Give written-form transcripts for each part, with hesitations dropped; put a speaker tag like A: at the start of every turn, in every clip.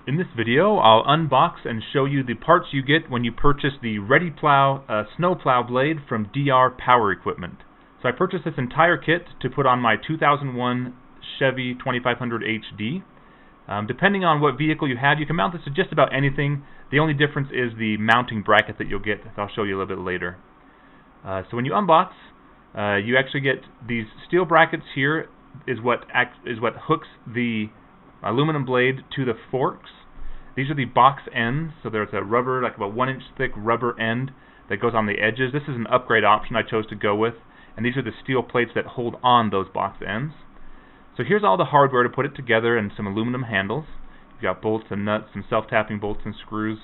A: In this video, I'll unbox and show you the parts you get when you purchase the Redi-Plow snowplow blade from DR Power Equipment. So I purchased this entire kit to put on my 2001 Chevy 2500 HD. Depending on what vehicle you have, you can mount this to just about anything. The only difference is the mounting bracket that you'll get, that I'll show you a little bit later. So when you unbox, you actually get these steel brackets here is what hooks the aluminum blade to the forks. These are the box ends, so there's a rubber, like about 1 inch thick rubber end that goes on the edges. This is an upgrade option I chose to go with, and these are the steel plates that hold on those box ends. So here's all the hardware to put it together and some aluminum handles. You've got bolts and nuts, some self-tapping bolts and screws.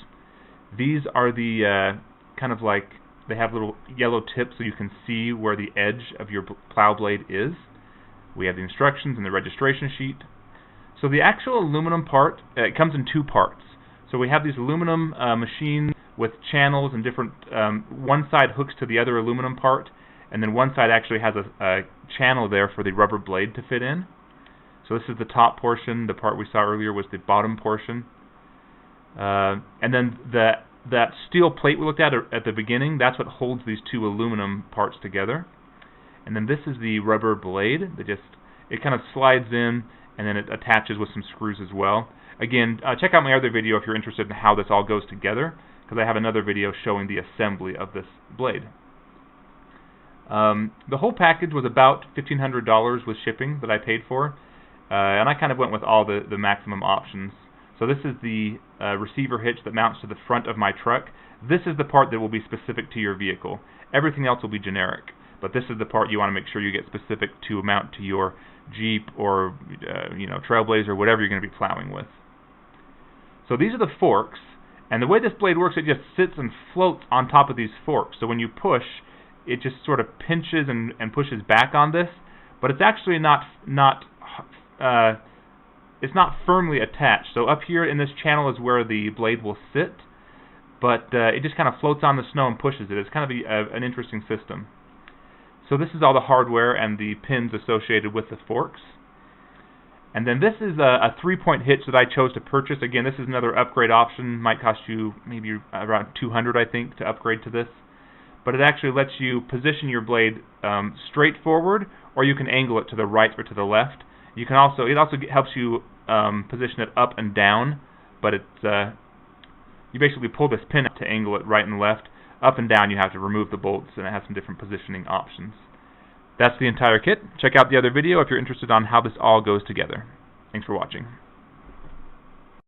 A: These are the kind of like, they have little yellow tips so you can see where the edge of your plow blade is. We have the instructions and the registration sheet. So the actual aluminum part, it comes in two parts. So we have these aluminum machines with channels and different, one side hooks to the other aluminum part, and then one side actually has a channel there for the rubber blade to fit in. So this is the top portion. The part we saw earlier was the bottom portion. And then that steel plate we looked at the beginning, that's what holds these two aluminum parts together. And then this is the rubber blade that it kind of slides in, and then it attaches with some screws as well. Again, check out my other video if you're interested in how this all goes together, because I have another video showing the assembly of this blade. The whole package was about $1,500 with shipping that I paid for, and I kind of went with all the maximum options. So this is the receiver hitch that mounts to the front of my truck. This is the part that will be specific to your vehicle. Everything else will be generic, but this is the part you want to make sure you get specific to mount to your Jeep or Trailblazer, whatever you're going to be plowing with. So these are the forks, and the way this blade works, it just sits and floats on top of these forks. So when you push, it just sort of pinches and pushes back on this, but it's actually it's not firmly attached. So up here in this channel is where the blade will sit, but it just kind of floats on the snow and pushes it. It's kind of an interesting system. So this is all the hardware and the pins associated with the forks. And then this is a 3-point hitch that I chose to purchase. Again, this is another upgrade option. Might cost you maybe around $200, I think, to upgrade to this. But it actually lets you position your blade straight forward, or you can angle it to the right or to the left. It also helps you position it up and down, but you basically pull this pin to angle it right and left. Up and down you have to remove the bolts, and it has some different positioning options. That's the entire kit. Check out the other video if you're interested on how this all goes together. Thanks for watching.